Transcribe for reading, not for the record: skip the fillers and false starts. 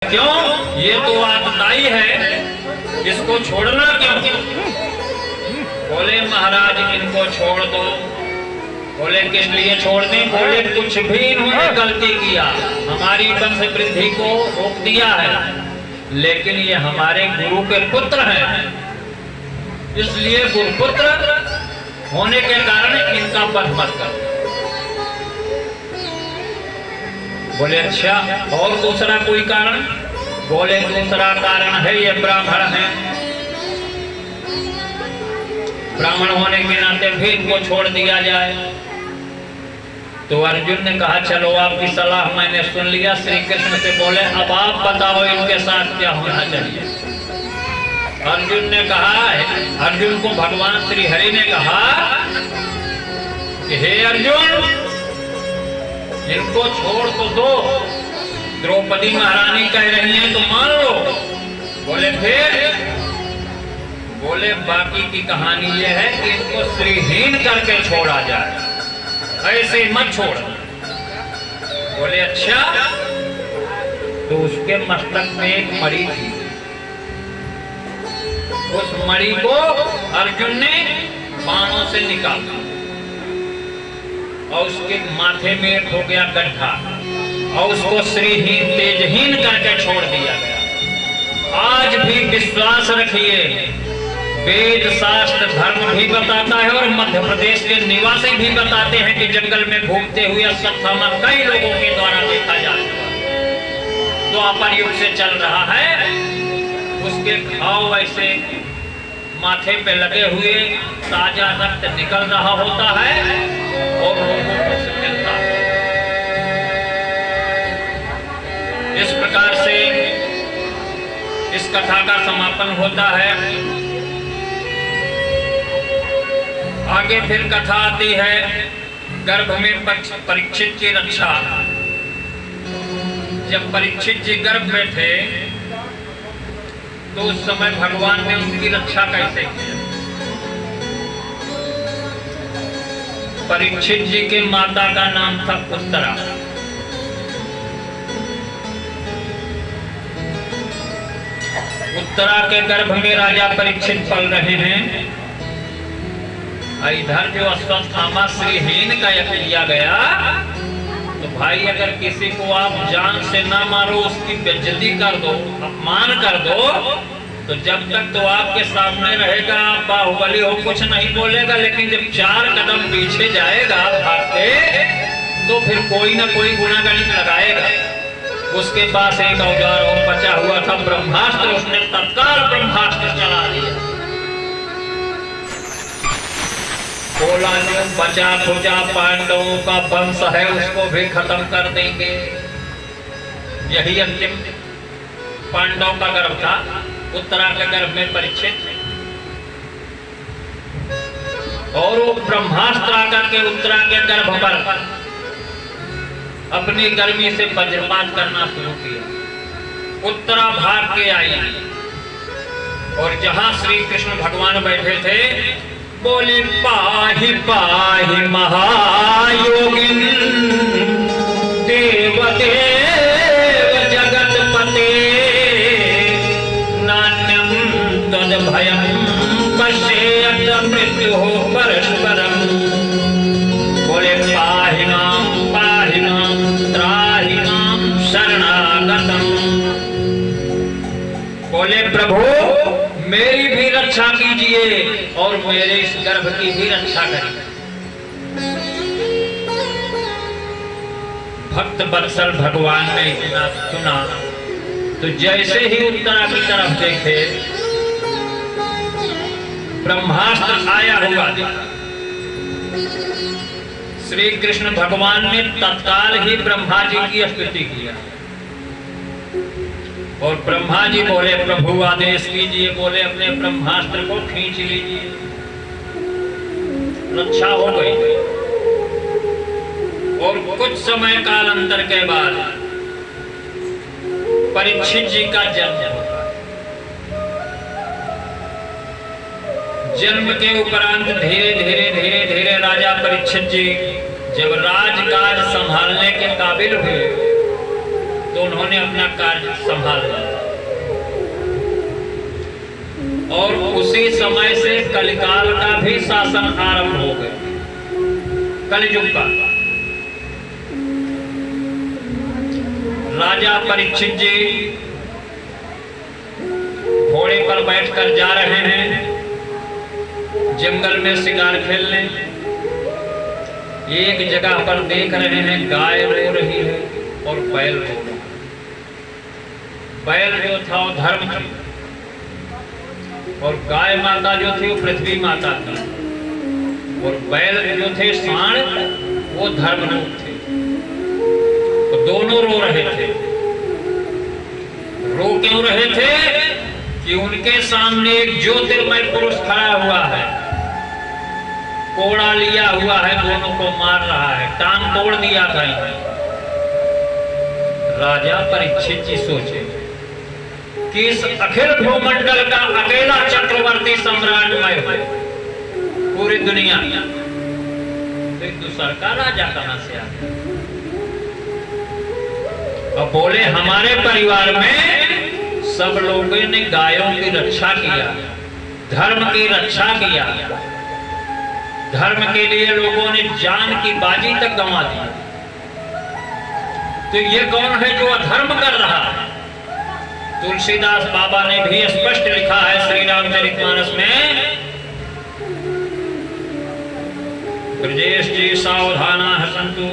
क्यों? ये तो आतताई है, इसको छोड़ना क्यों? बोले महाराज इनको छोड़ दो। बोले किस लिए छोड़ दें? बोले कुछ भी इन्होंने गलती किया, हमारी वंश वृद्धि को रोक दिया है, लेकिन ये हमारे गुरु के पुत्र हैं, इसलिए गुरुपुत्र होने के कारण इनका वध मत करो। बोले अच्छा, और दूसरा कोई कारण? बोले दूसरा कारण है ये ब्राह्मण है, ब्राह्मण होने के नाते भी इनको छोड़ दिया जाए। तो अर्जुन ने कहा चलो आपकी सलाह मैंने सुन लिया। श्री कृष्ण से बोले अब आप बताओ इनके साथ क्या होना चाहिए। अर्जुन ने कहा, अर्जुन को भगवान श्री हरि ने कहा कि हे अर्जुन, इनको छोड़ तो दो, द्रौपदी महारानी कह रही हैं तो मान लो। बोले फिर? बोले बाकी की कहानी ये है कि इनको श्रीहीन करके छोड़ा जाए, ऐसे मत छोड़। बोले अच्छा। तो उसके मस्तक में एक मणि थी, उस मणि को अर्जुन ने बाणों से निकाला और उसके माथे में हो गया गड्ढा और उसको श्रीहीन तेजहीन करके छोड़ दिया गया। आज भी विश्वास रखिए, वेद शास्त्र धर्म भी बताता है और मध्य प्रदेश के निवासी भी बताते हैं कि जंगल में घूमते हुए अश्वत्थामा कई लोगों के द्वारा देखा जा चुका, द्वापर युग से चल रहा है। उसके घाव ऐसे माथे पे लगे हुए ताजा रक्त निकल रहा होता है और लोगों को से मिलता है। इस प्रकार से इस कथा का समापन होता है। आगे फिर कथा आती है गर्भ में परीक्षित की रक्षा। जब परीक्षित जी गर्भ में थे तो उस समय भगवान ने उनकी रक्षा कैसे की? परीक्षित जी के माता का नाम था उत्तरा। उत्तरा के गर्भ में राजा परीक्षित पल रहे हैं। इधर जो अश्वत्थामा श्रीहीन का किया गया, तो भाई अगर किसी को आप जान से ना मारो, उसकी बेइज्जती कर दो, अपमान कर दो, तो जब तक तो आपके सामने रहेगा, आप बाहुबली हो, कुछ नहीं बोलेगा, लेकिन जब 4 कदम पीछे जाएगा भागते, तो फिर कोई ना कोई गुनागणित लगाएगा। उसके पास एक औजार और बचा हुआ था, ब्रह्मास्त्र। उसने तत्काल ब्रह्मास्त्र चला दिया। बोला जो बचा खुचा पांडवों का वंश है उसको भी खत्म कर देंगे। यही अंतिम पांडव का गर्भ था, उत्तरा के गर्भ में परीक्षित, और वो ब्रह्मास्त्र आकर के उत्तरा के गर्भ पर अपनी गर्मी से वज्रपात करना शुरू किया। उत्तरा भाग के आई और जहां श्री कृष्ण भगवान बैठे थे, बोले पाहि पाहि महायोगिन देवदेव जगतपते नान्यं तद भयं पश्येत मृत्युः परस्परम्। बोले पाहि मां त्राहि मां शरणागतम्। बोले प्रभु मेरी भी रक्षा कीजिए और मेरे इस गर्भ की भी रक्षा करिए। भक्त वत्सल भगवान ने इतना सुना तो जैसे ही उत्तरा की तरफ देखे, ब्रह्मास्त्र आया हुआ देखा। श्री कृष्ण भगवान ने तत्काल ही ब्रह्मा जी की स्तुति किया और ब्रह्मा जी बोले प्रभु आदेश कीजिए। बोले अपने ब्रह्मास्त्र को खींच लीजिए। रक्षा हो गई और कुछ समय काल अंतर के बाद परीक्षित जी का जन्म होता है। जन्म के उपरांत धीरे धीरे धीरे धीरे राजा परीक्षित जी जब राजकाज संभालने के काबिल हुए तो उन्होंने अपना कार्य संभाल लिया और उसी समय से कलिकाल का भी शासन आरंभ हो गया, कलियुग का। राजा परीक्षित जी घोड़े पर बैठकर जा रहे हैं जंगल में शिकार खेलने। एक जगह पर देख रहे हैं गाय रो रही है और बैल रो रहा है। बैल जो था वो धर्म थी और गाय माता जो थी वो पृथ्वी माता थी और बैल जो थे सांड वो धर्म रूप थे। तो दोनों रो रहे थे। रो क्यों रहे थे? कि उनके सामने एक ज्योतिर्मय पुरुष खड़ा हुआ है, कोड़ा लिया हुआ है, दोनों को मार रहा है, टांग तोड़ दिया था। राजा परीक्षित जी सोचे कि इस अखिल भूमंडल का अकेला चक्रवर्ती सम्राट मैं हूं, पूरी दुनिया, तो एक दूसरा का राजा कहां से आ गया? अब बोले हमारे परिवार में सब लोगों ने गायों की रक्षा किया, धर्म की रक्षा किया, धर्म के लिए लोगों ने जान की बाजी तक गंवा दी। तो ये कौन है जो अधर्म कर रहा है? तुलसीदास बाबा ने भी स्पष्ट लिखा है श्री रामचरितमानस में, ब्रजेश जी सावधाना हसंतु